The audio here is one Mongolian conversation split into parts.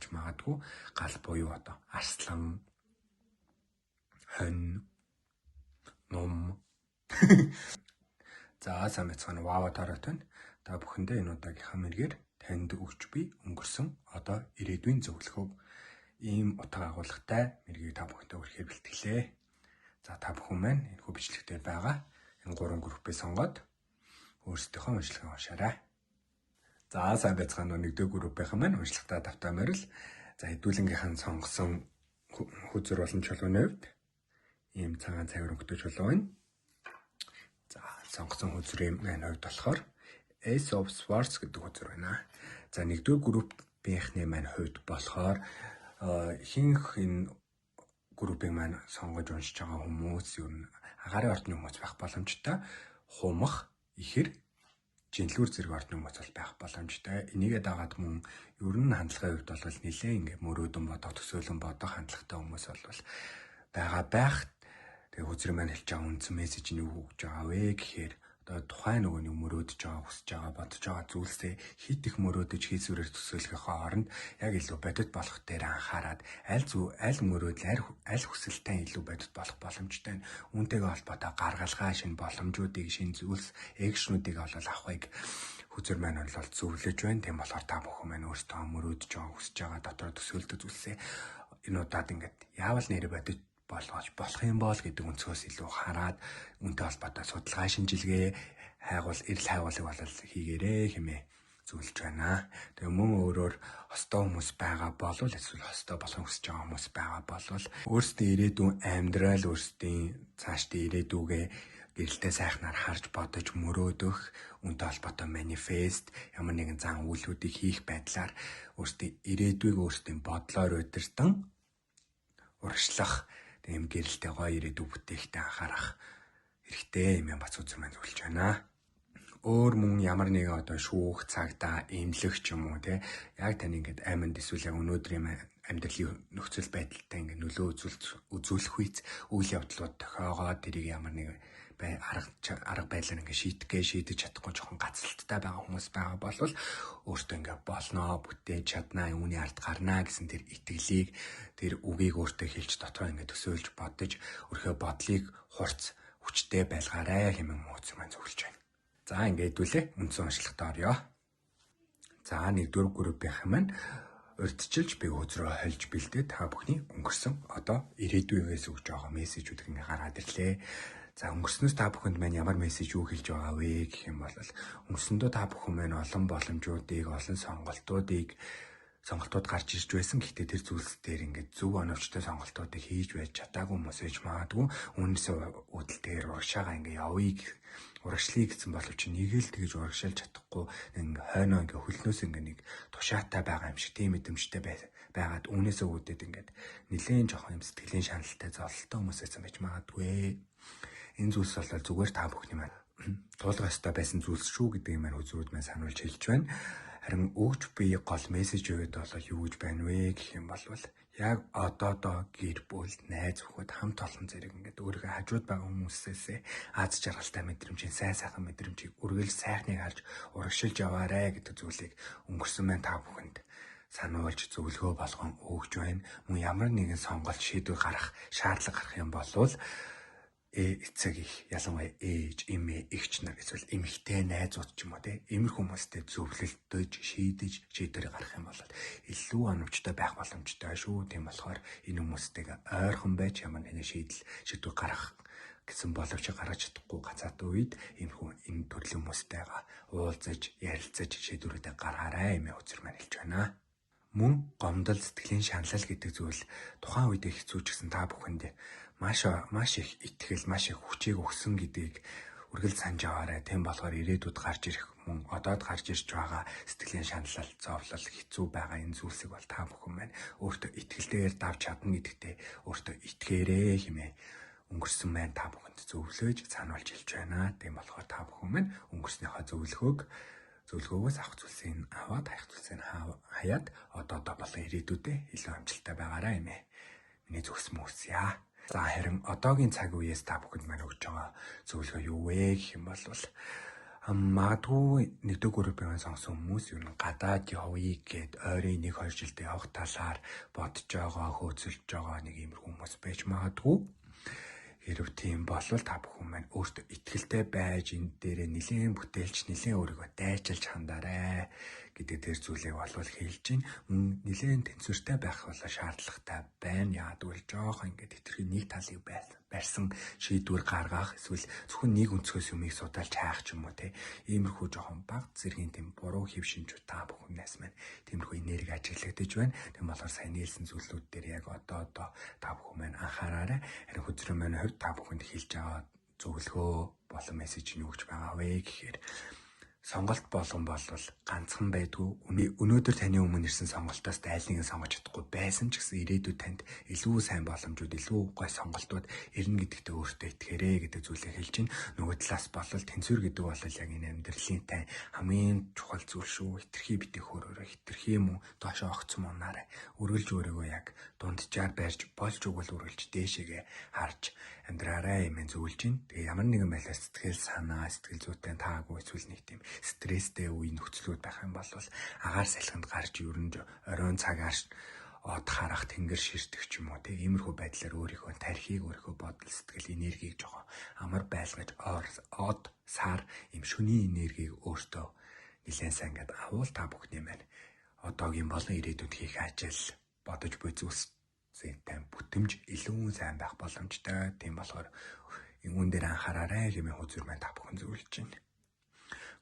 байж магадгүй. Гал буюу одоо арслан, хонь, ном. За сайн байцгаана уу аватарт байна. Та бүхэндээ энэ удаагийнхаа мэргээр танд өгч би өнгөрсөн одоо ирээдүйн зөвлөхөв ийм утга агуулгатай мэргийг та бүхэндээ өгөхөөр бэлтгэлээ. За та бүхэн маань энэхүү бичлэгтээ байгаа энэ 3 группээ сонгоод өөрсдийнхөө уншлагыг уншаарай. За сайн байцгаана уу 1-р группийн маань уншлагтаа давтаа морил. За хэдүүлэнгийнхэн сонгосон хүзэр болон чулууны хувьд ийм цагаан цайвар өнгөтэй чулуу байна. За сонгосон хүзрийн маань хувьд болохоор Ace of Swords гэдэг хүзэр байна. За 1-р группийнхний маань хувьд болохоор ихэнх энэ группийг маань сонгож уншиж байгаа хүмүүс ер нь агаарын ордны хүмүүс байх боломжтой. Хумах, ихэр, жинлүүр зэрэг ордны хүмүүс бол байх боломжтой. Энийгээ дагаад мөн ер нь хандлагын хувьд бол нэлээ ингээ мөрөөдөн бодох, төсөөлөн бодох хандлагатай хүмүүс бол байх. Тэгээ хүзрийн маань хэлж байгаа үндсэн мессеж нь юу гэж байгаа вэ гэхээр одоо тухайн нөгөөний мөрөөдөж байгаа, хүсэж байгаа, бодож байгаа зүйлсээ хит их мөрөөдөж хийсвэрээр төсөөлөхийнхөө оронд яг илүү бодит болох дээр анхаарад аль мөрөөдөл, аль хүсэлтэй илүү бодит болох боломжтой. Үүнтэйгээ холбоотой гаргалгаа, шинэ боломжуудыг, шинэ зүйлс, экшнүүдийг авахыг хүзэр маань бол зөвлөж байна. Тийм болохоор та бүхэн маань өөрсдөө мөрөөдөж байгаа, хүсэж байгаа, дотор төсөөлдөг зүйлсээ энэ удаад ингээд яавал нэр бодит болгож болох юм бол гэдэг өнцгөөс илүү хараад үнтэй холбоотой судалгаа шинжилгээ эрэл хайгуулыг бол хийгээрэй хэмээн зөвлөж байна. Тэгээ мөн өөрөөр хостой хүмүүс байгаа болвол эсвэл хостой болох хүсэж байгаа хүмүүс байгаа болвол өөрсдийн ирээдүйн амьдрал, өөрсдийн цаашдын ирээдүгээ гэрэлтэй сайхнаар харж бодож мөрөөдөх, үнтэй холбоотой манифест, ямар нэгэн зан үйлүүдийг хийх байдлаар өөрсдийн ирээдүйг өөрсдийн бодлоор удирдан урагшлах ийм гэрэлтэй гоё ирээдүй бүтээхтэй анхаарах хэрэгтэй юм бац үзэн маань зөвлөж байна. Өөр мөн ямар нэгэн одоо шүүх, цагдаа, эмнэлэг ч юм уу те яг тань ингээд аминд эсвэл яг өнөөдрийн амьдралын нөхцөл байдалтай ингээд нөлөө үзүүлэх үйц үйл явдлууд тохиогоод тэрийг ямар нэгэн арга байдлаар ингээд шийдэж чадахгүй жоохон гацалттай байгаа хүмүүс байгаа бол өөртөө ингээд болноо, бүтээж чаднаа, үүний ард гарнаа гэсэн тэр итгэлийг, тэр үгийг өөртөө хэлж дотроо ингээд төсөөлж бодож өөрийнхөө бодлыг хурц хүчтэй байлгаарай хэмээн мууц маань зөвлөж байна. За ингээд хэдүүлээ үндсэн уншлагтаа орё. За 1-р группийнх маань урьдчилж би өдрөө хольж бэлдээд та бүхний өнгөрсөн одоо ирээдүйгээс өгж байгаа мессежүүдийг ингээ хараад ирлээ. За өнгөрснөөс та бүхэнд маань ямар мессеж юу хэлж байгаа вэ гэх юм бол өнгөрсөндөө та бүхэн маань олон боломжуудыг, олон сонголтууд гарч ирж байсан. Гэхдээ тэр зүйлс дээр ингээд зөв оновчтой сонголтуудыг хийж байж чадаагүй хүмүүс ээж магадгүй. Үүнээсээ үүдэлтэйгээр урагшаага ингээ явъя урагшлыг гэсэн боловч нэг л тэгж урагшаалж чадахгүй ингээ хойноо ингээ хөлнөөс ингээ нэг тушаатай байгаа юм шиг тийм мэдрэмжтэй байгаад үүнээсээ үүдээд ингээд нэлээд жоохон юм сэтгэлийн шаналлтай золтой хүмүүсээс байж магадгүй. Энэ зүйлс бол зүгээр та бүхний маань туулах ёстой байсан зүйлс шүү гэдгийг маань үзрүүд маань сануулж хэлж байна. Харин өгч би гол мессеж өгöd бол юу гэж байна вэ гэх юм бол яг одоо гэр бүл, найз хүүхэд хамт олон зэрэг ингээд өөрийнхөө хажууд байгаа хүмүүсээс аз жаргалтай мэдрэмжийн сайхан мэдрэмжийг үргэлж сайхныг харж урагшилж яваарэ гэдэг зүйлийг өнгөрсөн маань та бүхэнд сануулж зөвлөгөө болгон өгж байна. Мөн ямар нэгэн сонголт шийдвэр гарах, шаардлага гарах юм бол эцэг их ялангуяа ээж, эмээ, эгч нар эсвэл эмэгтэй найзууд ч юм уу те эмэр хүмүүстэй зөвлөлдөж, шийдвэр гарах юм бол илүү оновчтой байх боломжтой шүү. Тийм болохоор энэ хүмүүстэйгээ ойрхон байж ямар нэгэн шийдвэр гарах гэсэн боловч гаргаж чадахгүй гацаат үед энэ төрлийн хүмүүстэйгээ уулзаж, ярилцаж шийдвэрүүдээ гаргаарай хэмээн үзэр маань хэлж байна. Мөн гомдол, сэтгэлийн шаналл гэдэг зүйл тухайн үед хэцүү ч гэсэн та бүхэнд маш их итгэл, маш их хүчийг өгсөн гэдгийг үргэлж санаж аваарай. Тийм болохоор ирээдүйд гарч ирэх мөн одоод гарч ирж байгаа сэтгэлийн шаналл, зовлол, хэцүү байгаа энэ зүйлсийг бол та бүхэн маань өөртөө итгэлтэйгээр давж чадна гэдэгтээ өөртөө итгээрэй хэмээн өнгөрсөн маань та бүхэнд зөвлөж сануулж хэлж байна. Тийм болохоор та бүхэн маань өнгөрснийхөө зөвлөгөөгөөс авах зүйлсийг аваад хаях зүйлсийг хаяад одоо болон ирээдүйдээ илүү амжилттай байгаарай хэмээн миний зөвс мөсье. За харин одоогийн цаг үеэс та бүхэнд маань өгч байгаа зөвлөгөө юу вэ гэх юм бол Магадгүй нэгдүгээр группийн сонсон хүмүүс юу н гадаад явъя гэд ойрын 1-2 жилдээ явах талаар бодож байгаа, хөөцөлж байгаа нэг иймэрхүү хүмүүс байж магадгүй. Хэрв тийм болвол та бүхэн маань өөртөө итгэлтэй байж энэ дээрээ нэлийн бүтээлч, нэлийн өөрийгөө дайчилж хандаарай гэдэг тэр зүйлийг болвол хэлж чинь мөн нэлийн тэнцвэртэй байх бол шаардлагатай байна. Яагаад гэвэл жоох ингээд хэтэрхий нэг талыг барьсан шийдвэр гаргах эсвэл зөвхөн нэг өнцгөөс юмыг судаалж хайх ч юм уу те. Иймэрхүү жоохон бага зэргийн тийм буруу хэв шинж та бүхнээс маань тиймэрхүү энерги ажиглагдаж байна. Тэгм болохоор сайн нээлсэн зүйлүүд дээр яг одоо та бүхэн маань анхаараарай. Харин хөзрөө маань хувьд та бүхэнд хэлж байгаа зөвлөгөө болон мессеж нь юу гэж байгаа вэ гэхээр сонголт болгон болвол ганцхан байдгүй. Өнөөдөр таны өмнө ирсэн сонголтоос аль нэг сонгож чадахгүй байсан ч гэсэн ирээдүйд танд илүү сайн боломжууд, илүү гой сонголтууд ирнэ гэдэгтээ өөртөө итгээрэй гэдэг зүйлийг хэлж байна. Нөгөө талаас болвол тэнцвэр гэдэг бол яг энэ амьдралын тань хамгийн чухал зүйл шүү. Хитрхи битээ хөөрөөрэй, хитрхи юм уу доошоо огцсон мунаарай. Үргэлж өөрийгөө яг дунджаар барьж болж өгвөл үргэлж дээшээгээ харж амьдраарай юм зөвлөж байна. Тэгээ ямар нэгэн байдлаар сэтгэл санаа, сэтгэл зүйтэй таагүй эсвэл нэг тийм стресстэй үе нөхцлүүд байх юм бол агаар салхинд гарч ерөн оройн цагаар од харах, тэнгэр ширтэх ч юм уу тийм иймэрхүү байдлаар өөрийнхөө тархийг, өөрийнхөө бодол, сэтгэл, энергийг жоо амар байлгаж од сар юм шөнийн энергийг өөртөө нэлээд сайн ингээд авуул та бүхний маань одоогийн болон ирээдүйд хийх ажил бодож буй зүйлс зэнтэй бүтэмж илүү сайн байх боломжтой. Тийм болохоор энэ дээр анхаараарай хэмээн хөзөр маань та бүхэн зөвлөж байна.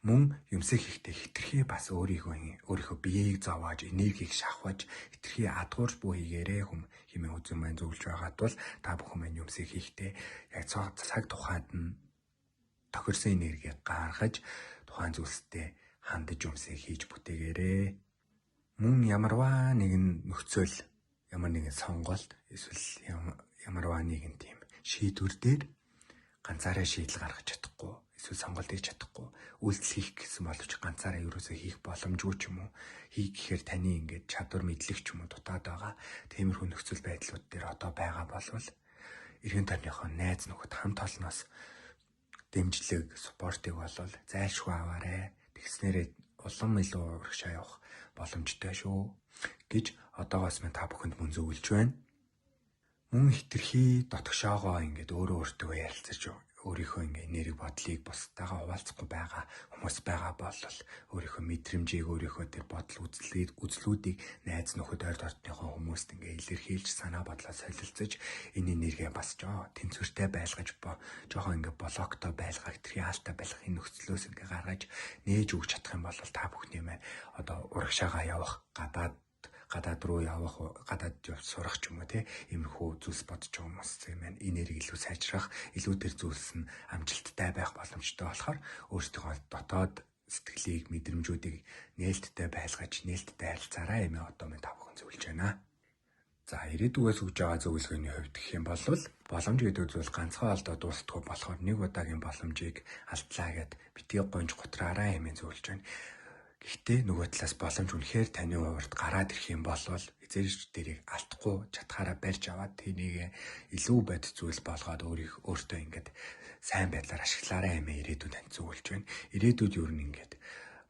Мөн юмсыг хийхдээ хитрхи бас өөрийнхөө биеийг зовоож, энергийг шахваж, хитрхи адгуурж буй хийгээрээ хэмээн хөзөр маань зөвлөж байгаад бол та бүхэн маань юмсыг хийхдээ яг цаг тухайд нь тохирсон энергийг гаргаж тухайн зүйлстэй хандаж юмсыг хийж бүтээгээрээ. Мөн ямарваа нэгэн нөхцөл, ямар нэгэн сонголт эсвэл ямарваа нэгэн тийм шийдвэр дээр ганцаараа шийдэл гаргаж чадахгүй, эсвэл сонголт хийж чадахгүй, үйлдэл хийх гэсэн боловч ганцаараа ерөөсөө хийх боломжгүй ч юм уу. Хийх гэхээр таны ингээд чадвар мэдлэг ч юм уу дутаад байгаа. Тиймэрхүү нөхцөл байдлууд дээр одоо байгаа болвол эргэн тойрныхоо найз нөхөд хамт олноос дэмжлэг, спортыг болвол зайлшгүй аваарай. Тэгснээрээ улам илүү урагшаа явах боломжтой шүү гэж одоогоос минь та бүхэнд мөн зөвлөж байна. Мөн хитрхи дотгошоогоо ингээд өөртөө ярилцаж өөрийнхөө ингээ энерги бодлыг бусдаагаа хуваалцахгүй байгаа хүмүүс байгаа бол өөрийнхөө мэдрэмжийг, өөрийнхөө тэр бодол үзлүүдийг найз нөхөд ойр дортныхоо хүмүүст ингээ илэрхийлж санаа бодлоо солилцож энэ энерги бас тэнцвэртэй байлгаж жоохон ингээ блоктой байлгаа, хитрхи хаалттай байлгах энэ нөхцлөөс ингээ гаргаж нээж өгч чадах юм бол та бүхний маань одоо урагшаагаа явах, гадаад руу явах, гадаад сурах ч юм уу иймэрхүү зүйлс бодож байгаа хүмүүсийн маань энерги илүү сайжрах, илүү тэр зүйлс нь амжилттай байх боломжтой болохоор өөрсдийнхөө дотоод сэтгэлийг, мэдрэмжүүдийг нээлттэй байлгаж, нээлттэй харилцаарай юм одоо минь та бүхэн зөвлөж байна. За ирээдүгээс өгж байгаа зөвлөгөөний хувьд гэх юм бол боломж гэдэг зүйл ганцхан алдаа дуустдаггүй болохоор нэг удаагийн боломжийг алдлаа гэд битгий гонж гутраарай хэмээн зөвлөж байна. Гэхдээ нөгөө талаас боломж үнэхээр таны хувьд гараад ирэх юм бол эзэрч дэрийг алдахгүй чадхаараа барьж аваад тэнийг илүү бод зүйл болгоод өөртөө ингээд сайн байдлаар ашиглаарай хэмээн ирээдүйд танд зөвлөж байна. Ирээдүйд юу нэгээд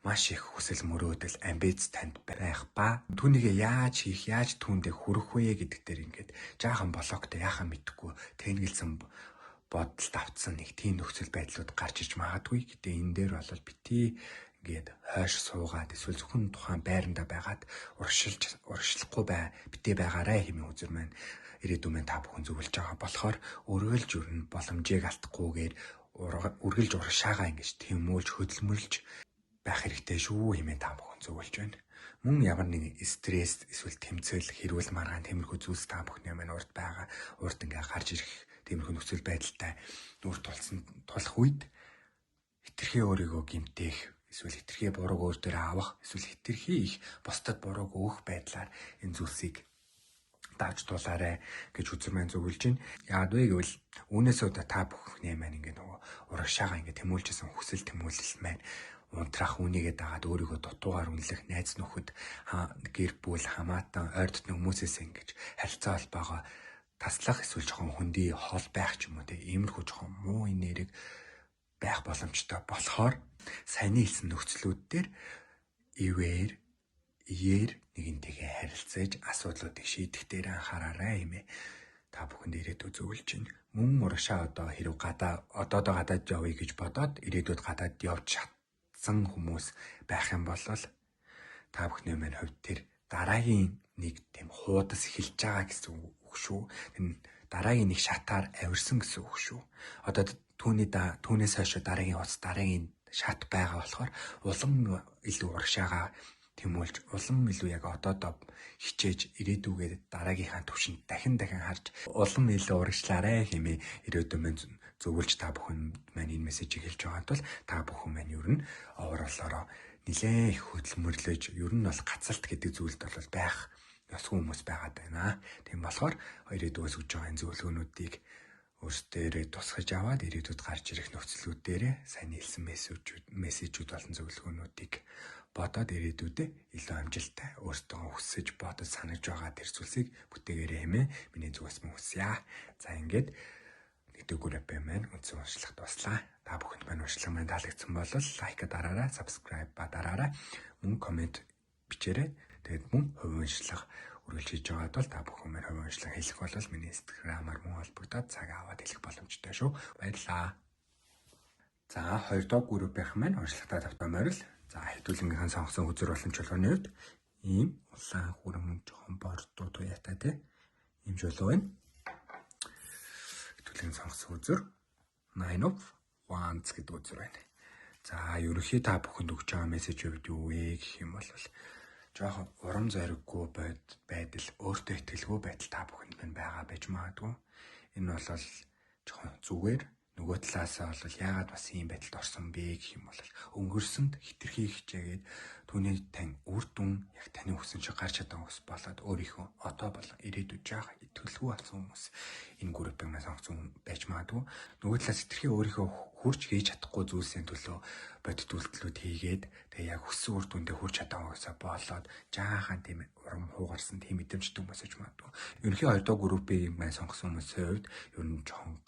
маш их хүсэл мөрөөдөл, амбиц танд байх ба түүнийг яаж хийх, яаж түүндээ хүрэх вэ гэдэг дээр ингээд жаахан блоктой яахан мэдхгүй тэнгэлсэн бодолд автсан нэг тийм нөхцөл байдлууд гарч иж магадгүй. Гэтэ энэ дээр бол бити гээд хойш суугаад эсвэл зөвхөн тухайн байранда байгаад урагшлахгүй битээ байгаарай хэмээн үзэр маань ирээдүйн маань та бүхэн зөвлөж байгаа болохоор өргөлж өрнө боломжийг алдахгүйгээр үргэлж урагшаагаа ингэж тэмүүлж хөдөлмөрлж байх хэрэгтэй шүү хэмээн та бүхэн зөвлөж байна. Мөн ямар нэгэн стресс эсвэл тэмцэл, хэрүүл маргаан тиймэрхүү зүйлс та бүхний маань урд ингээ гарч ирэх тиймэрхүү нөхцөл байдалтай нүр тулах үед хитрхи өөрийгөө гэмтэх, эсвэл хитрхи бурууг өөр дээр авах, эсвэл хитрхи их бусдад бурууг өгөх байдлаар энэ зүйлсийг давж туулаарай гэж үзэр маань зөвлөж байна. Яагаад вэ гэвэл үүнээсөө та бүхний маань ингээ нөгөө урагшаагаа ингээ тэмүүлжсэн хүсэл тэмүүлэл маань унтрах, үнийгээ дагаад өөрийгөө дутуугаар үнэлэх, найз нөхөд, гэр бүл, хамаатан, ойр дотны хүмүүсээс ингэж харилцаа холбоогоо таслах, эсвэл жоохон хөндий хол байх ч юм уу иймэрхүү жоохон муу энерги байх боломжтой болохоор саяны хэлсэн нөхцлүүд дээр игээр нэгэнтэйгээ харилцаж асуудлуудыг шийдэх дээр анхаараарай хэмээн та бүхэнд ирээдүйд зөвлөж байна. Мөн урагшаа одоо хэрэг одоодоо гадаад явъя гэж бодоод ирээдүйд гадаад явж чадсан хүмүүс байх юм бол та бүхний маань хувьд тэр дараагийн нэг тийм хуудас эхэлж байгаа гэсэн үг шүү. Дараагийн нэг шатаар авирсан гэсэн үг шүү. Одоо түүнээс хойш дараагийн хуудас дараагийн шат байгаа болохоор улам илүү урагшаагаа тэмүүлж улам илүү яг одоодоо хичээж ирээдүгээ дараагийнхаа төвшөнд дахин харж улам илүү урагшлаарай хэмээн ирээдүйн маань зөвлөж та бүхэнд маань энэ мессежийг хэлж байгаа тул та бүхэн маань ер нь overall-ороо нэлээд их хөдөлмөрлөж ер нь бол гацалт гэдэг зүйлд бол байх ёсгүй хүмүүс байгаад байна. Тийм болохоор ирээдүйгээс өгж байгаа энэ зөвлөгөөнүүдийг өөрсдөө тусгаж аваад ирээдүйд гарч ирэх нөхцлүүдээр сайн хэлсэн мессежүүд болон зөвлөгөөнүүдийг бодоод ирээдүйдээ илүү амжилттай өөртөө хүсэж бодож санаж байгаа тэр зүйлсийг бүтээгээрэй хэмээн миний зүгээс мөн хүсье. За ингээд нэгдүгээр эпизод маань үндсэн уншлагад дуслаа. Та бүхэнд маань уншлага маань таалагдсан бол лайк дараарай, subscribe дараарай, мөн коммент бичээрэй. Тэгээд мөн хувийн уншлага үргэлж хийж байгаа бол та бүхэн маань хувийн уншлага хэлэх бол миний Instagram-аар мөн холбогдоод цаг аваад хэлэх боломжтой шүү. Баярлалаа. За 2 дахь группийнх маань уншлагатаа тавтамаар л за хэдүүлэнгийнхэн сонгосон үзэр болон чулууны хувьд ийм улаан хүрэн жоохон бордуу туяатай тийм ийм чулуу байна. Хэдүүлэн сонгосон үзэр 9 of Wands гэдэг үзэр байна. За ерөнхий та бүхэнд өгч байгаа мессеж хувьд юу вэ гэх юм бол жоохон урам зориггүй байдал, өөртөө итгэлгүй байдал та бүхэнд маань байгаа байж магадгүй. Энэ бол жоохон зүгээр нөгөө талаасаа бол яагаад бас ийм байдалд орсон бэ гэх юм бол өнгөрсөнд хитрхи хичээгээд түүний тань үр дүн яг таны хүсэн шиг гарч чадсан хүмүүс болоод өөрийнхөө одоо болон ирээдүйд жаах итгэлгүй болсон хүмүүс энэ группийн маань сонгосон байж магадгүй. Нөгөө талаас хитрхи өөрийнхөө хурж хийж чадахгүй зүйлсийн төлөө бодит үйлдэлүүд хийгээд тэгээ яг хүссэн үр дүндээ хүрч чадаагаасаа болоод жаахан тийм урам хуугарсан тийм мэдрэмжтэй хүмүүс байж магадгүй. Ерөнхий 2 дахь группийн маань сонгосон хүмүүсийн хувьд ер нь жоохон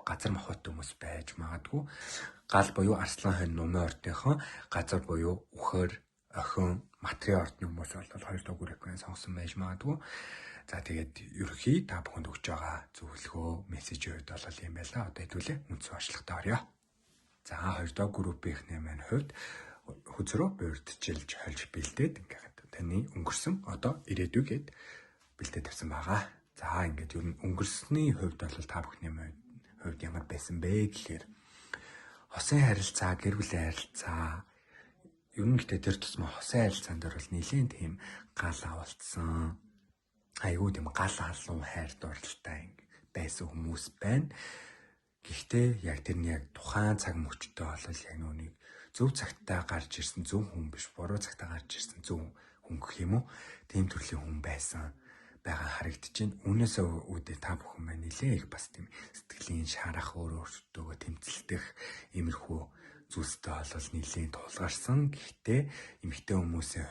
газар махбат хүмүүс байж магадгүй. Гал буюу арслан хань нумын ордынхон газар буюу үхэр, охин, материал ордны хүмүүс бол 2 дахь группийн сонгосон байж магадгүй. За тэгээд ерөнхий та бүхэнд өгч байгаа зөвлөгөө, мессежийн хувьд бол юм байла. Одоо хэдүүлээ үндсэн уншлагатаа орё. За 2 дахь группийнхний маань хувьд хүзрөө буурдчилж хольж бэлдээд ингээд таны өнгөрсөн одоо ирээдүйгээд бэлдээд тавьсан байгаа. За ингээд ер нь өнгөрсний хувьд бол та бүхний хувьд ямар байсан бэ гэхээр хосын харилцаа, гэр бүлийн харилцаа ер нь гэдэг тэр тусмаа хосын харилцаан дээр бол нэлийн тийм гал авалтсан айгүй тийм гал халуун хайр дурлалтай байсан хүмүүс байна. Гэхдээ яг тэр нь яг тухайн цаг мөчтөө бол яг нүунийг зөв цагтаа гарч ирсэн зөв хүн биш, буруу цагтаа гарч ирсэн зөв хүн гэх юм уу? Тийм төрлийн хүн байсан байгаа харагдаж байна. Үүнээсээ үүдээ та бүхэн маань нэлээ их бас тийм сэтгэлийн шарах өөртөөгөө тэмцэлдэх иймэрхүү зүйлстэй бол нэлээд тулгарсан. Гэхдээ эмэгтэй хүмүүсийн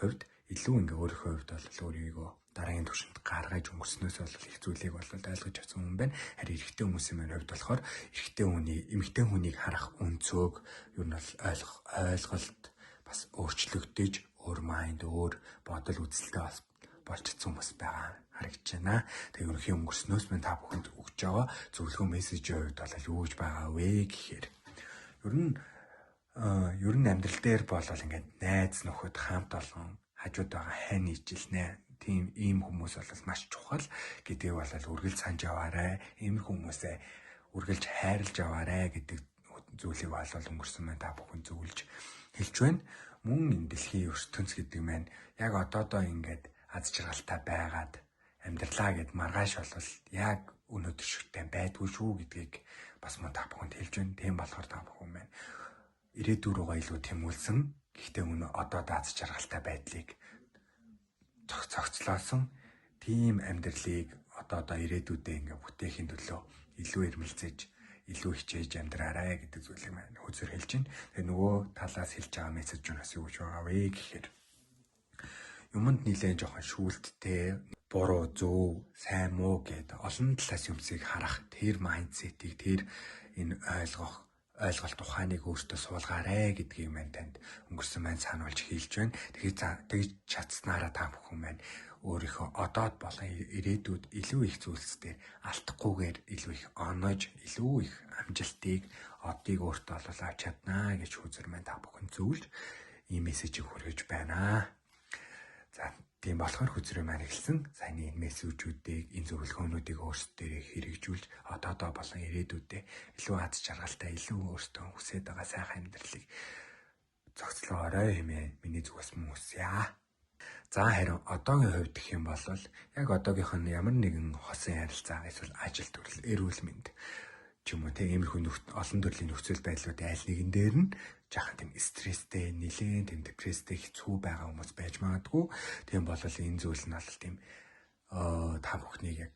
хувьд илүү ингээ өөрийнхөө хувьд бол өөрийгөө дараагийн түвшинд гаргаж өнгөрснөөс бол их зүйлийг бол ойлгож авсан хүн байна. Харин эрэгтэй хүмүүсийн маань хувьд болохоор эмэгтэй хүнийг харах өнцөг ер нь бол ойлголт бас өөрчлөгдөж өөр майнд өөр бодол үзэлтэй бас болж чадсан хүмүүс байгаа харагдаж байна. Тэгээ ерөнхий өнгөрснөөс маань та бүхэнд өгч байгаа зөвлөгөө мессежийн хувьд бол юу гэж байгаа вэ гэхээр ер нь амьдрал дээр бол ингээд найз нөхөд хамт олон хажууд байгаа хань ижилнэ. Тийм ийм хүмүүс бол маш чухал гэдгийг бол үргэлж санаж аваарай. Ийм хүмүүсээ үргэлж хайрлаж аваарай гэдэг зүйлийг бол өнгөрсөн маань та бүхэн зөвлөж хэлж байна. Мөн энэ дэлхийн ертөнц гэдэг маань яг одоодоо ингээд аз жаргалтай байгаад амьдралаа гэд маргааш бол яг өнөөдөр шигтэй байдгүй шүү гэдгийг бас мөн та бүхэнд хэлж байна. Тийм болохоор та бүхэн маань ирээдүйн рүүгээ илүү тэмүүлсэн. Гэхдээ одоо аз жаргалтай байдлыг цогцлоосон тийм амьдралыг одоо ирээдүйдээ ингээ бүтээхийн төлөө илүү эрмэлзэж, илүү хичээж амьдраарай гэдэг зүйлийг маань хүзэр хэлж байна. Тэгээ нөгөө талаас хэлж байгаа мессежнаас юу гэж байгаа вэ гэхээр юмд нэлээд жоохон шүүлттэй буруу, зөв, сайн, муу гэд олон талаас юмсыг харах тэр майндсетийг тэр энэ ойлголт ухааныг өөртөө суулгаарэ гэдгийг маань танд өнгөрсөн маань сануулж хэлж байна. Тэгж чадсанараа та бүхэн маань өөрийнхөө одоод болон ирээдүйд илүү их зүйлс дээр алдахгүйгээр илүү их онож, илүү их амжилтыг одыг өөртөө олол авч чаднаа гэж хүзэр маань та бүхэн зөвлөж ийм мессежийг хүргэж байна. За тийм болохоор хүзрээ маань эхэлсэн. Саяны энэ мессежүүдийг, энэ зөвлөгөөнүүдийг өөрсдөө хэрэгжүүлж одоодоо болон ирээдүйдээ илүү аз жаргалтай, илүү өөртөө хүсэж байгаа сайхан амьдралыг зохицлоорой хэмээн миний зүгээс мөн хүсье. За харин одоогийн хувьд гэх юм бол яг одоогийнх нь ямар нэгэн хосын харилцаа эсвэл ажил төрөл, эрүүл мэнд ч юм уу иймэрхүү олон төрлийн нөхцөл байдлууд айл нэгэн дээр нь жаахан тийм стресстэй, нэлээд тийм депресстэй хэцүү байгаа хүмүүс байж магадгүй. Тийм бол энэ зүйл нь бол тийм та бүхнийг яг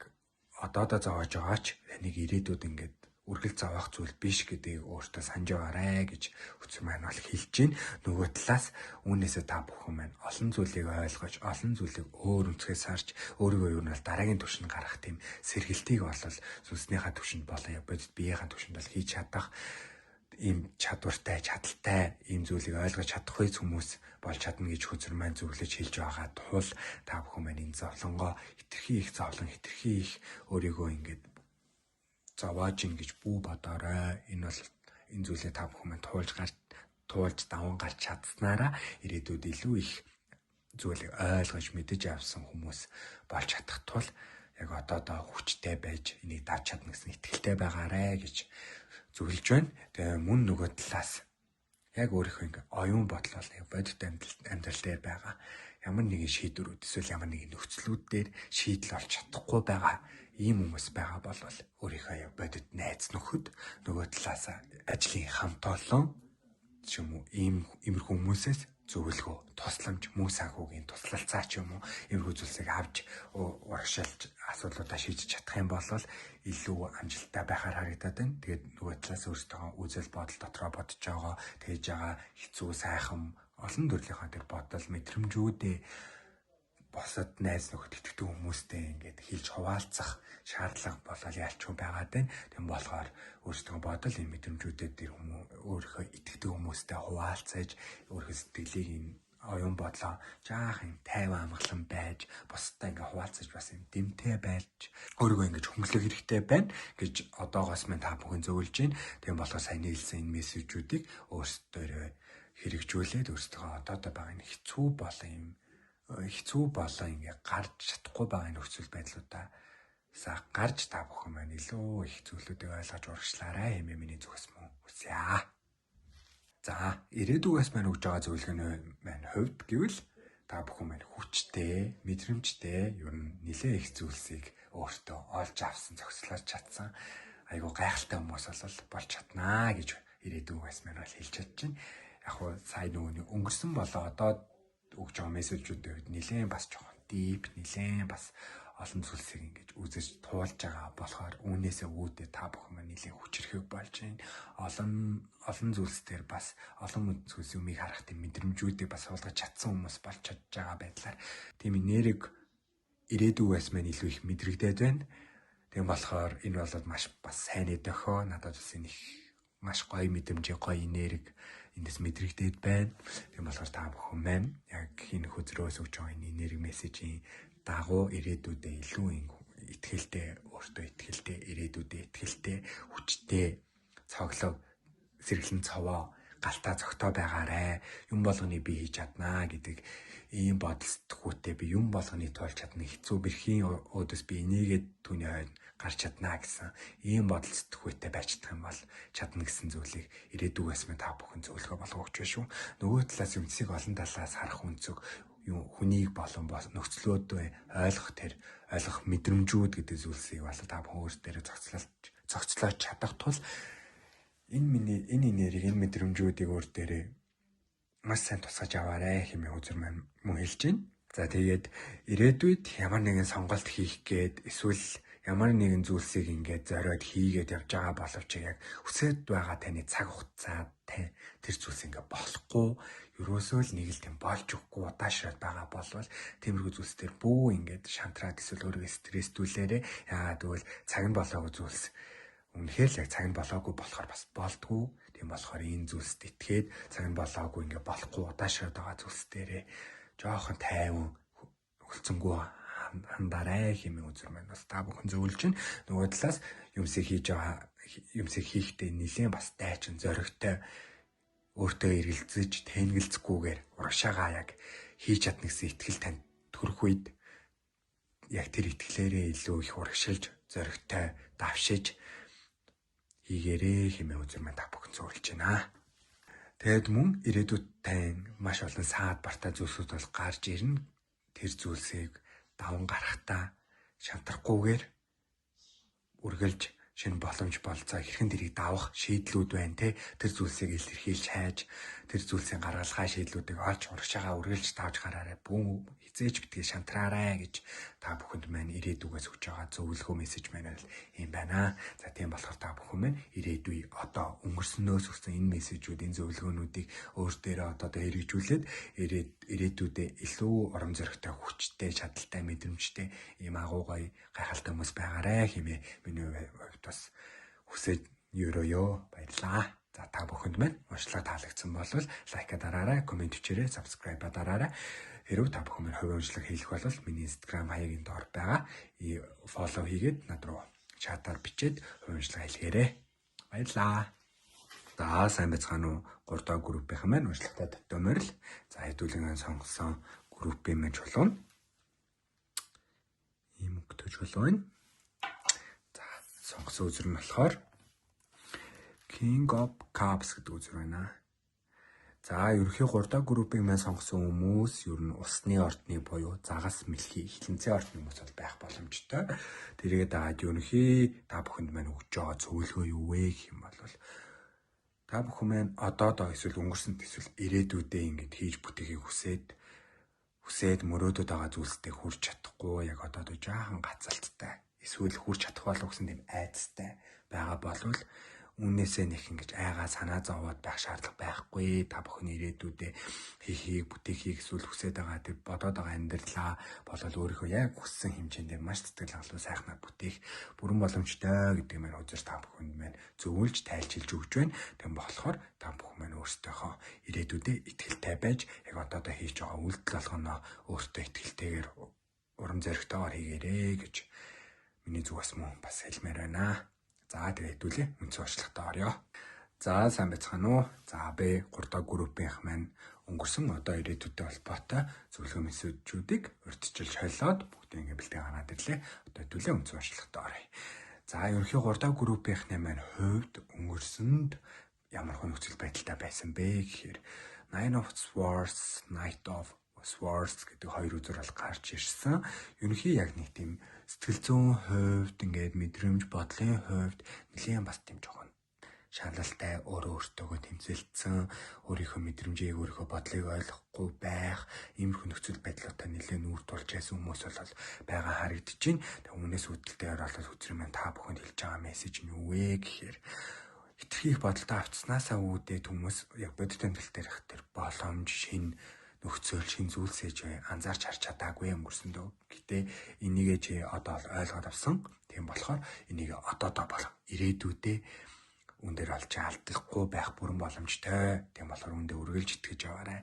одоодоо зовоож байгаач таныг ирээдүйд ингээд үргэлж зовоох зүйл биш гэдгийг өөртөө санаж байгаарэ гэж хүсэж маань бол хэлж байна. Нөгөө талаас үүнээсээ та бүхэн маань олон зүйлийг ойлгож, олон зүйлийг өөр өнцгөөс харж, өөрийгөө юу нь дараагийн түвшинд гарах тийм сэргэлтийг бол сүнснийхаа түвшинд болон яг бодит биеийнхаа түвшинд бол хийж чадах ийм чадвартай, чадaltaй ийм зүйлийг ойлгож чадахгүй хүмүүс болж чадна гэж хүзэр маань зөвлөж хэлж байгаа тул та бүхэн маань энэ зовлонгоо хитрхи их зовлон, хитрхи их өөрийгөө ингээд зовоож ингэж бүү бодоорой. Энэ бол энэ зүйлээ та бүхэн маань туулж даван гарч чадсанараа ирээдүйд илүү их зүйлийг ойлгож мэдэж авсан хүмүүс болж чадах тул яг одоодоо хүчтэй байж энийг давж чадна гэсэн итгэлтэй байгаарэ гэж зөвлөж байна. Тэгээ мөн нөгөө талаас яг өөрийнхөө ингээ оюун бодол яг бодит амьдрал дээр байгаа ямар нэгэн шийдвэрүүд эсвэл ямар нэгэн нөхцлүүд дээр шийдэл олж чадахгүй байгаа ийм хүмүүс байгаа бол өөрийнхөө яг бодит найз нөхөд нөгөө талаас ажлын хамт олон ч юм уу иймэрхүү хүмүүсээс зөвлөгөө, тусламж, мөн санхүүгийн туслалцаа ч юм уу иймэрхүү зүйлсийг авч урагшаалж асуудлуудаа шийдэж чадах юм бол илүү амжилттай байхаар харагдаад байна. Тэгээд нөгөө талаас өөрсдөө үзэл бодол дотроо бодож байгаа, тэгж байгаа хэцүү сайхан олон төрлийнхаа тэр бодол мэдрэмжүүдээ босод найз нөхөд итгэдэг хүмүүстэй ингээд хэлж хуваалцах шаардлага болол ялчгүй байгаад байна. Тэм болохоор өөрсдөө бодол энэ мэдрэмжүүдэд тэр өөрийнхөө итгэдэг хүмүүстэй хуваалцаж өөрийнхөө сэтгэлийг энэ оюун бодлоо жаахан тайван амгалан байж бусдаа ингээ хуваалцаж бас юм дэмтэй байж өөрийгөө ингэж хөнгөлөх хэрэгтэй байна гэж одоогоос мань та бүхэн зөвлөж байна. Тэм болохоор сайн хэлсэн энэ мессежүүдийг өөрсдөө хэрэгжүүлээд өөрсдөө одоодоо байгаа энэ хэцүү болон ингээ гарч чадахгүй байгаа нөхцөл байдлуудаа гарч та бүхэн маань илүү их зүйлүүдийг ойлгож урагшлаарай хэмээн миний зүгээс мөн хүсье. За ирээдүгээс маань өгж байгаа зөвлөгөөний маань хувьд гэвэл та бүхэн маань хүчтэй, мэдрэмжтэй ер нь нэлээ их зүйлсийг өөртөө олж авсан, зохицлооч чадсан айгуу гайхалтай хүмүүс болж чаднаа гэж ирээдүгээс маань бол хэлж чадж байна. Яг хуу сая нөгөөний өнгөрсөн болоо одоо өгж байгаа мессежүүдийн үед нэлээд бас жоохон deep, нэлээд бас олон зүйлсийг ингэж үзэж туулж байгаа болохоор үүнээсээ үүдээ та бүхэн маань нэлээд хүчрэхэг болж байна. Олон зүйлс дээр бас олон зүйлс юмыг харах тийм мэдрэмжүүдийг бас суулгаж чадсан хүмүүс болж чадж байгаа байдлаар тийм нэрийг ирээдүгээс маань илүү их мэдрэгдээд байна. Тийм болохоор энэ бол маш бас сайн дөхөө надад бас энэ их маш гоё мэдрэмж, гоё нэрийг эндээс мэдрэгдээд байна. Тийм болохоор та бүхэн маань яг энэ хөзрөөс өгч байгаа энэ нэрийг мессежийн дагуу ирээдүйдээ илүү итгэлтэй, өөртөө итгэлтэй, ирээдүйдээ итгэлтэй, хүчтэй, цоглог, сэргэлэн цовоо, галтаа зөгтөө байгаарэ. Юм болгоны би хийж чаднаа гэдэг ийм бодол сэтгүүтэй би юм болгоны туулж чадна. Хэцүү бэрхийн өөдөөс би энийгээ түүний хойд гарч чаднаа гэсэн ийм бодол сэтгүүтэй байж чадах юм бол чадна гэсэн зүйлийг ирээдүгээс мань та бүхэн зөвлөгөө болгож байна шүү. Нөгөө талаас юмцыг олон талаас харах үнцэг хүнийг болон нөхцлөөдөө ойлгох мэдрэмжүүд гэдэг зүйлсийг бол та бүхэн өөрсдөө зохицлооч чадах тул энэ нэрийг, энэ мэдрэмжүүдийг өөртөө маш сайн тусгаж аваарэ хэмээн үзэр мөн хэлж байна. За тэгээд ирээдүйд ямар нэгэн сонголт хийх гээд эсвэл ямар нэгэн зүйлсийг ингээд зориод хийгээд явж байгаа боловч яг хүсэж байгаа таны цаг хугацаа тэр зүйлс ингээд болохгүй ерөөсөө л нэг л тийм болж өгөхгүй удаашраад байгаа болвол тиймэрхүү зүйлс төр бүү ингээд шантраад эсвэл өөрийгөө стресстүүлээрээ яагаад гэвэл цаг нь болоогүй зүйлс үнэхээр л яг цаг нь болоогүй болохоор бас болдгоо. Тийм болохоор энэ зүйлсд итгээд цаг нь болоогүй ингээд болохгүй удаашраад байгаа зүйлс дээрээ жоохон тайван хөлцөнгөө хандарай хэмээн үзэр маань бас та бүхэн зөвлөж чинь нөгөө талаас юмсыг хийхдээ нэлээд бас дайчин зоригтой өөртөө эргэлзэж тэнгэлцгүйгээр урагшаагаа яг хийж чадна гэсэн итгэл танд төрөх үед яг тэр итгэлээрээ илүү их урагшилж зоригтой давшиж хийгээрээ хэмээн үзэр маань та бүхэн зөвлөж байна. Тэгэд мөн ирээдүйд тань маш олон саад бартай зүйлсүүд бол гарч ирнэ. Тэр зүйлсийг даван гарахтаа шантрахгүйгээр үргэлж шинэ боломж болцоо хэрхэн тэрийг давах шийдлүүд байна те тэр зүйлсийг илэрхийлж хайж тэр зүйлсийн гаргалгаа шийдлүүдийг олж урагшаагаа үргэлж давж гараарай бүүн хизээч битгий шантраарай гэж та бүхэнд маань ирээдүгээс өгч байгаа зөвлөгөө мессеж маань л юм байна. За тийм болохоор та бүхэн маань ирээдүй одоо өнгөрснөөс өгсөн энэ мессежүүд энэ зөвлөгөөнүүдийг өөртөө одоо хэрэгжүүлээд ирээдүйдээ илүү урам зоригтой хүчтэй чадaltaй мэдрэмжтэй ийм агуу гоё гайхалтай хүмүүс байгаарай хэмээн миний хувьд бас хүсэж өрөөё баярлаа. За та бүхэнд маань уншлага таалагдсан бол лайка дараарай, комент бичээрэй, subscribe дараарай. Хэрвээ та бүхэн маань хувийн уншлага хийх бол миний Instagram хаягийн доор байгаа follow хийгээд над руу чатаар бичээд хувийн уншлага хэлгээрэй. Баярлаа. За сайн байцгаана уу? 3 дахь группийн маань уншлагатай татвамаар л за хэдүүлэн сонгосон группийн маань чулуун. Ийм өгтөж чулуун. За сонгосон үзэр нь болохоор King of Cups гэдэг үзэр байна. За ерөнхий 3 дахь группийн маань сонгосон хүмүүс ер нь усны ордны буюу загас мэлхий хилэнцээ ордны хүмүүс бол байх боломжтой. Тэргээд дагаад ерөнхий та бүхэнд маань өгч байгаа зөвлөгөө юу вэ гэх юм бол та бүхэн маань одоо эсвэл өнгөрсөнд эсвэл ирээдүйдээ ингэж хийж бүтээхийг хүсээд мөрөөдөд байгаа зүйлстэй хүрч чадахгүй яг одоо жаахан гацалттай эсвэл хүрч чадах болов гэсэн тийм айцтай байгаа болвол үннээсээ нэг ингэж айгаа санаа зовоод байх шаардлага байхгүй. Та бүхэн ирээдүйдээ хийхийг бүтээхийг эсвэл хүсэж байгаа тэр бодоод байгаа амьдралаа болол өөрийнхөө яг хүссэн хэмжээндээ маш сэтгэл хангалуун сайхнаар бүтээх бүрэн боломжтой гэдэг маань үзэж та бүхэнд маань зөвлөж тайлчилж өгч байна. Тэгм болохоор та бүхэн маань өөрсдийнхөө ирээдүйдээ итгэлтэй байж яг одоо хийж байгаа үйлдэл болгоно өөртөө итгэлтэйгээр урам зоригтойгоор хийгээрэй гэж миний зүгээс мөн бас хэлмээр байна. За тэгээд хэдүүлээ үнцэн уншлагатаа орё. За сайн байцгаана уу? За B 3 дахь группийнх маань өнгөрсөн одоо ирээдүйтэй холбоотой зөвлөгөө мессежүүдийг урьдчилж холиод бүгдээ ингэ бэлтгэн гараад ирлээ. Одоо хэдүүлээ үнцэн уншлагатаа орё. За ерөнхий 3 дахь группийнхний маань хувьд өнгөрсөнд ямар хүн нөхцөл байдалтай байсан бэ гэхээр Nine of Swords, Knight of Swords гэдэг хоёр үзэр бол гарч ирсэн. Ерөнхий яг нэг тийм сэтгэл зүйн хувьд ингээд мэдрэмж бодлын хувьд нэлээд бас тийм жоохон шаналлтай өөртөөгөө тэмцэлцсэн өөрийнхөө мэдрэмжийг өөрийнхөө бодлыг ойлгохгүй байх иймэрхүү нөхцөл байдлуудаа нэлээд нүүр тулж байсан хүмүүс бол байгаа харагдаж байна. Тэг өмнөөс үүдэлтэйгээр бол үзрэн маань та бүхэнд хэлж байгаа мессеж нь юу вэ гэхээр хитрхи их бодолтой авцснаасаа үүдээд хүмүүс яг бодит амьдрал дээрх тэр боломж шин нөхцөл шин зүйлсээ анзаарч харж чадаагүй өнгөрсөндөө. Гэтэ энийгээ чи одоо ойлгоод авсан. Тийм болохоор энийг одоо болон ирээдүйдээ үн дээр олж алдахгүй байх бүрэн боломжтой. Тийм болохоор үндэ үргэлж итгэж яваарай.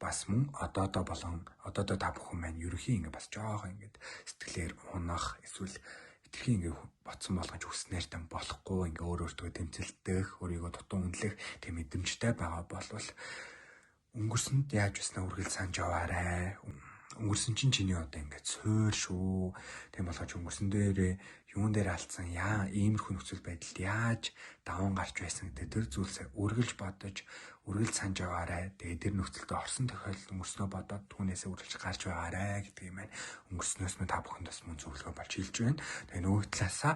Бас мөн одоо болон одоо та бүхэн маань ерөнхий ингэ бас жоохон ингэ сэтгэлээр унах эсвэл хитрхи ингэ ботсон болгож хүснээр тань болохгүй ингэ өөртөө тэмцэлдэх, өөрийгөө дутуу үнэлэх тийм мэдрэмжтэй байгаа болвол өнгөрсөнд яаж басна үргэлж санаж яваарай. Өнгөрсөн чинь чиний одоо ингээд суур шүү. Тийм болгож өнгөрсөн дээр юун дээр алдсан иймэрхүү нөхцөл байдалд яаж даван гарч байсан гэдэг тэр зүйлсээ үргэлж бодож, үргэлж санаж яваарай. Тэгээ тэр нөхцөлд орсон тохиолдолд өнгөрснөө бодоод түүнээсээ үргэлж гарч байгаарай гэдэг юм байна. Өнгөрснөөс мөн та бүхэнд бас мөн зөвлөгөө болж хэлж байна. Тэгээ нөгөө талаасаа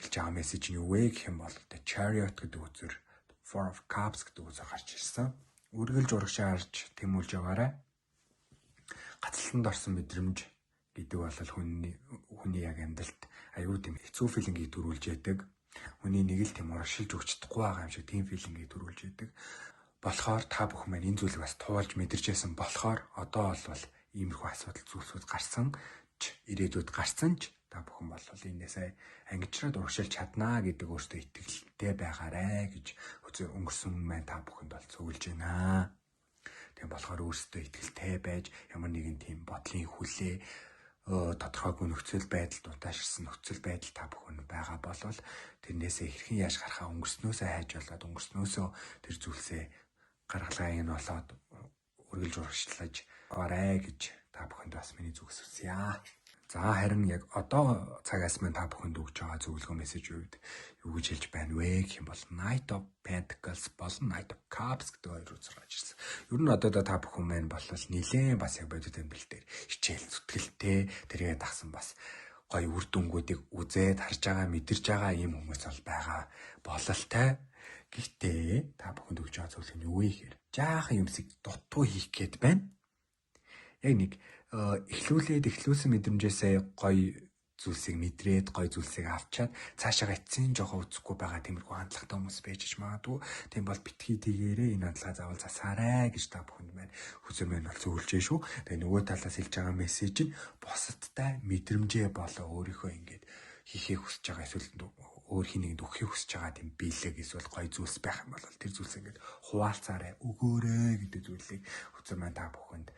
хэлж байгаа мессеж нь юу вэ гэх юм бол The Chariot гэдэг үзэр, Four of Cups гэдэг үзэр гарч ирсэн. Үргэлж урагшаа харж тэмүүлж яваарай. Гацалтанд орсон мэдрэмж гэдэг бол хүний яг амьдралд аюу тийм хэцүү филингийг төрүүлж яадаг. Хүний нэг л тийм урагшилж өгч чадахгүй байгаа юм шиг тийм филингийг төрүүлж яадаг. Болохоор та бүхэн маань энэ зүйлийг бас туулж мэдэрчээсэн болохоор одоо бол иймэрхүү асуудал зүйлсүүд гарсан ч ирээдүйд гарсан ч та бүхэн бол энээсээ ангижраад урагшилж чаднаа гэдэг өөртөө итгэлтэй байгаарэ гэж өнгөрсөн маань та бүхэнд бол зөвлөж байна. Тийм болохоор өөртөө итгэлтэй байж ямар нэгэн тийм бодлын хүлээ тодорхойгүй нөхцөл байдалд удаашрсан нөхцөл байдал та бүхэн байгаа болвол тэрнээсээ хэрхэн яаж гарахаа өнгөрснөөсөө хайж болоод өнгөрснөөсөө тэр зүйлсээ гаргалгааг нь болоод үргэлж урагшлаж аваарэ гэж та бүхэнд бас миний зүгс хүсье. За харин яг одоо цагаас маань та бүхэнд өгж байгаа зөвлөгөө мессеж үед юу гэж хэлж байна вэ гэх юм бол Knight of Pentacles болон Knight of Cups гэдэг хоёр үзэр гарч ирсэн. Ер нь одоо та бүхэн маань бол нилээн бас яг бодит амьдрал дээр хичээл зүтгэлтэй тэргээд тахсан бас гоё үр дүнгуудыг үзээд харж байгаа мэдэрж байгаа ийм хүмүүс бол байгаа бололтой. Гэхдээ та бүхэнд өгж байгаа зөвлөгөө нь юу вэ гэхээр жаахан юмсыг дутуу хийх гээд байна. Яг нэг эхлүүлсэн мэдрэмжээсээ гоё зүйлсийг мэдрээд гоё зүйлсийг авчаад цаашаа эцсийн жоохон үзэхгүй байгаа тиймэрхүү хандлагатай хүмүүс байж магадгүй. Тийм бол битгий тэгээрээ энэ хандлагаа заавал засаарай гэж та бүхэнд маань хүсэмж байна бол зөвлөж шүү. Тэгээ нөгөө талаас хэлж байгаа мессеж нь бусадтай мэдрэмжээ болоо өөрийнхөө ингээд хийхээ хүсэж байгаа эсвэл өөр хэнийг өгөхийг хүсэж байгаа тийм биелэг эсвэл гоё зүйлс байх юм бол тэр зүйлс ингээд хуваалцаарай өгөөрэй гэдэг зүйлийг хүсэмж маань та бүхэнд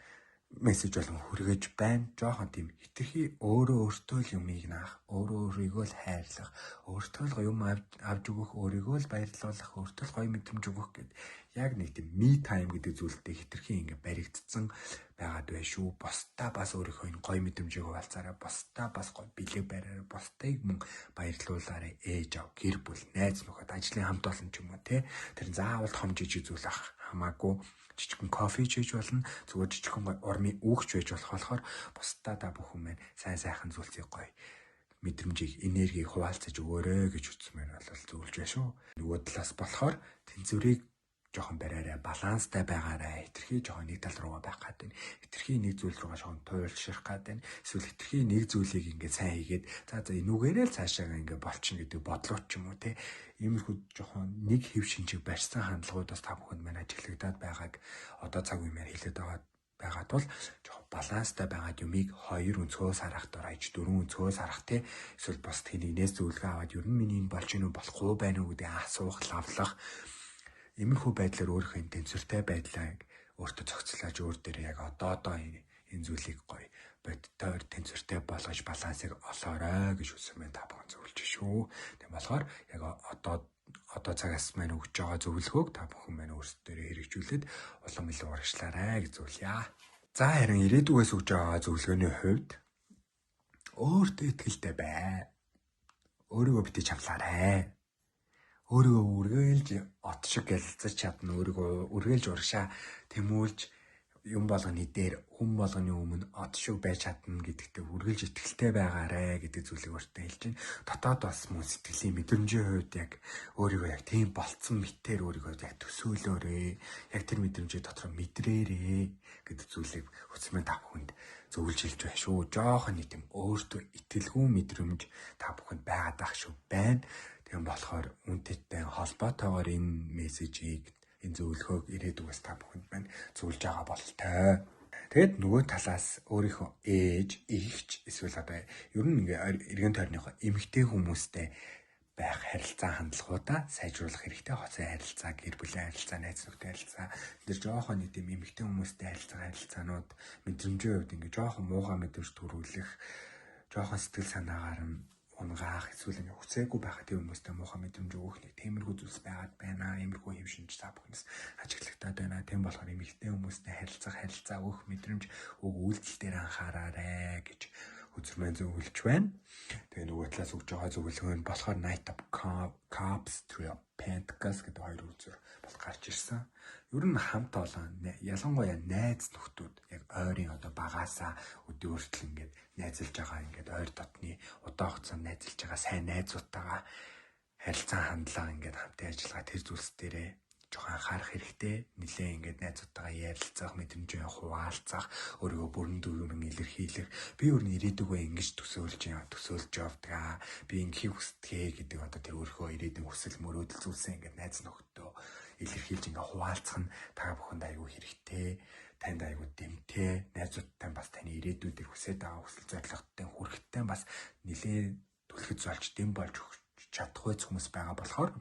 мессеж болон хүргэж байна. Жохон тийм хитрхи өөртөө л юмыг наах, өөрийгөө л хайрлах, өөртөө л юм авч өгөх, өөрийгөө л баярлуулах, өөртөө л гоё мэдрэмж өгөх гэд яг нэг тийм me time гэдэг зүйлтэй хитрхи ингээ баригдсан байгаад байна шүү. Бусдаа бас өөрийнхөө энэ гоё мэдрэмжийг хуваалцаарай, бусдаа бас гоё бэлэг бариарай, бусдыг мөн баярлуулаарай. Ээж аав, гэр бүл, найз нөхөд, ажлын хамт олон ч юм уу те. Тэр заавал том жижиг зүйл ах хамаагүй. Жижигхэн кофе хийж болно, зүгээр жижигхэн гоё урмын үүгч байж болохоор бусдаа та бүхэн маань сайхан зүйлсийг гоё мэдрэмжийг, энергийг хуваалцаж өгөөрэй гэж үтсэн маань бол зөвлөж байна шүү. Нөгөө талаас болохоор тэнцвэрийг жоохон бариарай, баланстай байгаарай. Хитрхи жоохон нэг тал руугаа байх гад байна. Хитрхи нэг зүйл руугаа жоохон туйлшрах гад байна. Эсвэл хитрхи нэг зүйлийг ингээд сайн хийгээд за энүүгээрээ л цаашаа ингээд болчихно гэдэг бодлоо ч юм уу те. Иймэрхүү жоохон нэг хэв шинжийг барьсан хандлагуудаас та бүхэнд маань ажиглагдаад байгааг одоо цаг үеэр хэлээд байгаа тул жоохон баланстай байгаад юмыг 2 өнцгөөс харах дурайж 4 өнцгөөс харах те. Эсвэл бос тэнийнээс зөвлөгөө аваад ер нь миний болж гинүү болохгүй байна уу гэдэг асуух, лавлах. Иймэрхүү байдлаар өөрийнхөө тэнцвэртэй байдлаа өөртөө зохицуулж өөр дээр яг одоо энэ зүйлийг гоё бодтоор тэнцвэртэй болгож балансыг олоорой гэж үсэн байна та бүхэн зөвлөж шүү. Тийм болохоор яг одоо цагаас маань өгч байгаа зөвлөгөөг та бүхэн маань өөрсдөө хэрэгжүүлээд улам илүү урагшлаарай гэж зөвлөе. За харин ирээдүгээс өгж байгаа зөвлөгөөний хувьд өөртөө итгэлтэй бай. Өөрийгөө битгий чамлаарай. Өөрийгөө үргэлж от шиг ялцаж чадна, өөрийгөө үргэлж урагшаа тэмүүлж юм болгоны дээр хүн болгоны өмнө от шиг байж чадна гэдэгтээ үргэлж итгэлтэй байгаарэ гэдэг зүйлийг өөртөө хэлж байна. Дотоод бас мөн сэтгэлийн мэдрэмжийн хувьд яг өөрийгөө яг тийм болцсон мэтээр өөрийгөө яг төсөөлөөрэй. Яг тэр мэдрэмжээ дотор мэдрээрэй гэдэг зүйлийг хүсмэн та бүхэнд зөвлөж хэлж байна шүү. Жохон нэг тийм өөртөө итгэлгүй мэдрэмж та бүхэнд байгаад байх шүү байна. Тийм болохоор үнтэйтэй холбоотойгоор энэ мессежийг, энэ зөвлөгөөг ирээдүгээс та бүхэнд маань зөвлөж байгаа бололтой. Тэгэд нөгөө талаас өөрийнхөө ээж, эгч эсвэл одоо ер нь ингээ эргэн тойрныхоо эмэгтэй хүмүүстэй байх харилцаа хандлагуудаа сайжруулах хэрэгтэй. Хоцын харилцаа, гэр бүлийн харилцаа, найз нөхдөд харилцаа, тэр жоохон нэг тийм эмэгтэй хүмүүстэй харилцаанууд мэдрэмжийн хувьд ингээ жоохон муухай мэдрэмж төрүүлэх, жоохон сэтгэл санаагаар нь унгаах, эсвэл ингээ хүсээгүй байхад тийм хүмүүстэй муухай мэдрэмж өгөх нэг тиймэрхүү зүйлс байгаад байна. Иймэрхүү хэв шинж та бүхнээс ажиглагтаад байна. Тийм болохоор эмэгтэй хүмүүстэй харилцаа өгөх мэдрэмж үйлдэл дээр анхаараарай гэж үзэрмэн зөвлөж байна. Тэгээ нөгөө талаас өгж байгаа зөвлөгөө нь болохоор Knight of Cups, Three of Pentacles гэдэг хоёр үзэр бол гарч ирсэн. Ер нь хамт олон ялангуяа найз нөхдүүд яг ойрын одоо багаасаа өдөө хүртэл ингээд найзалж байгаа ингээд ойр дотны удаан хугацаанд найзалж байгаа сайн найзуудтайгаа харилцаа хандлага ингээд хамтын ажиллагаа тэр зүйлс дээрээ жоохон анхаарах хэрэгтэй. Нилээ ингээд найзуудтайгаа ярилцах, мэдрэмжээ хуваалцах, өөрийгөө бүрэн дүрмэн илэрхийлэх. Би өөр ирээдүгөө ингэж төсөөлж явдаг. Би ингэхийг хүсдэг гэдэг одоо тэр өөрийнхөө ирээдүйн хүсэл мөрөөдөл зүйлсээ ингээд найз нөхдөд илэрхийлж ингээд хуваалцах нь та бүхэнд аюу хэрэгтэй. Танд аюу дэмтэй. Найзуудтай бас таны ирээдүйдэр хүсэж байгаа хүсэл зорилготой хүрэхтэй бас нилээ түлхэц болж дэм болж чадахгүй хүмүүс байгаа болохоор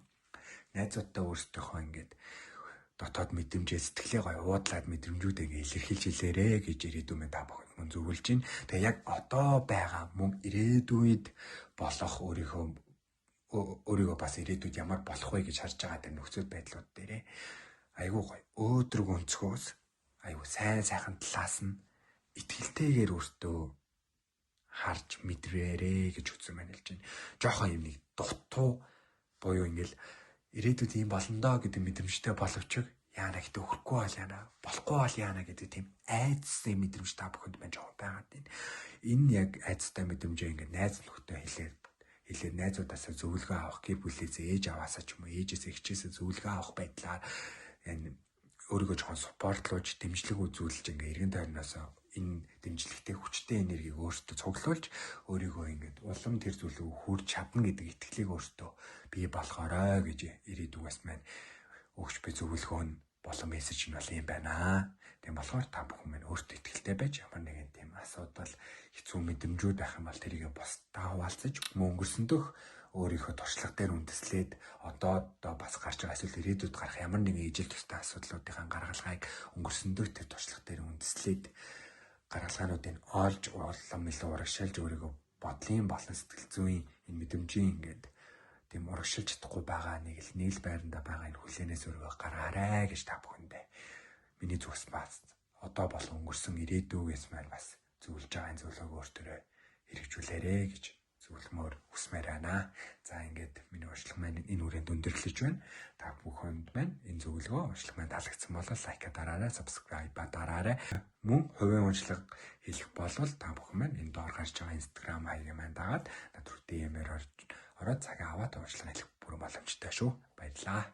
найзуудтай өөрсдийнхөө ингээд дотоод мэдрэмжээ сэтгэлээ гоё уудлаад мэдрэмжүүдээ ингээд илэрхийлж хэлээрэ гэж ирээдүйн минь та бүхэнд мөн зөвлөж байна. Тэгээ яг одоо байгаа мөн ирээдүйд болох өөрийгөө бас ирээдүйд ямар болох вэ гэж харж байгаа тэр нөхцөл байдлууд дээрээ айгүй гоё өөдрөг өнцгөөс айгүй сайхан талаас нь итгэлтэйгээр өөртөө харж мэдрээрэ гэж үзсэн байна л чинь. Жохон юм нэг дутуу буюу ингээл ирээдүйд юм болно доо гэдэг мэдрэмжтэй боловч яана гэдэг өгөхгүй бол яана болохгүй бол яана гэдэг тийм айдастай мэдрэмж та бүхэнд байна жоох байгаад байна. Энэ яг айдастай мэдрэмжээ ингээд найз нөхдөд хэлээд найзуудаасаа зөвлөгөө авах, гэр бүлээсээ ээж аваасаа ч юм уу ээжээсээ хичээсээ зөвлөгөө авах байдлаар өөрийгөө жоохон спортлуулж дэмжлэг үзүүлж ингээд эргэн тойрноос энэ дэмжлэгтэй хүчтэй энергийг өөртөө цуглуулж өөрийгөө ингээд улам тэр зүйлөө хүрч чадна гэдэг итгэлийг өөртөө бий болгоорой гэж ирээдүгээс маань өгч би зөвлөгөө нь болон мессеж нь бол юм байна. Тийм болохоор та бүхэн маань өөртөө итгэлтэй байж ямар нэгэн тийм асуудал хэцүү мэдрэмжүүд байх юм бол тэрийг бусдаа хуваалцаж өнгөрсөндөх өөрийнхөө туршлага дээр үндэслээд одоо бас гарч байгаа эсвэл ирээдүйд гарах ямар нэгэн ижил төстэй асуудлуудын гаргалгааг өнгөрсөндөх тэр туршлага дээр үндэслээд гаргалгаануудыг олж улам илүү урагшаалж өөрийгөө бодлын болон сэтгэл зүйн энэ мэдрэмжийн ингээд тийм урагшилж чадахгүй байгаа нэг л байранда байгаа энэ хүлээнээс өөрийгөө гаргаарай гэж та бүхэндээ миний зүгс бас одоо болон өнгөрсөн ирээдүйгээс маань бас зөвлөж байгаа энэ зөвлөгөөг өөртөө хэрэгжүүлээрэ гэж зөвлөмөр хүсмээр байна. За ингээд миний уншлага маань энэ үрээнд өндөрлөж байна. Та бүхэнд маань энэ зөвлөгөө уншлага маань таалагдсан бол лайк дараарай, subscribe дараарай. Мөн хувийн уншлага хийх болвол та бүхэн маань энэ доор гарч байгаа Instagram хаягийн маань дагаад над руу DM-ээр ороод цагаа аваад уншлага хийх бүрэн боломжтой шүү. Баярлалаа.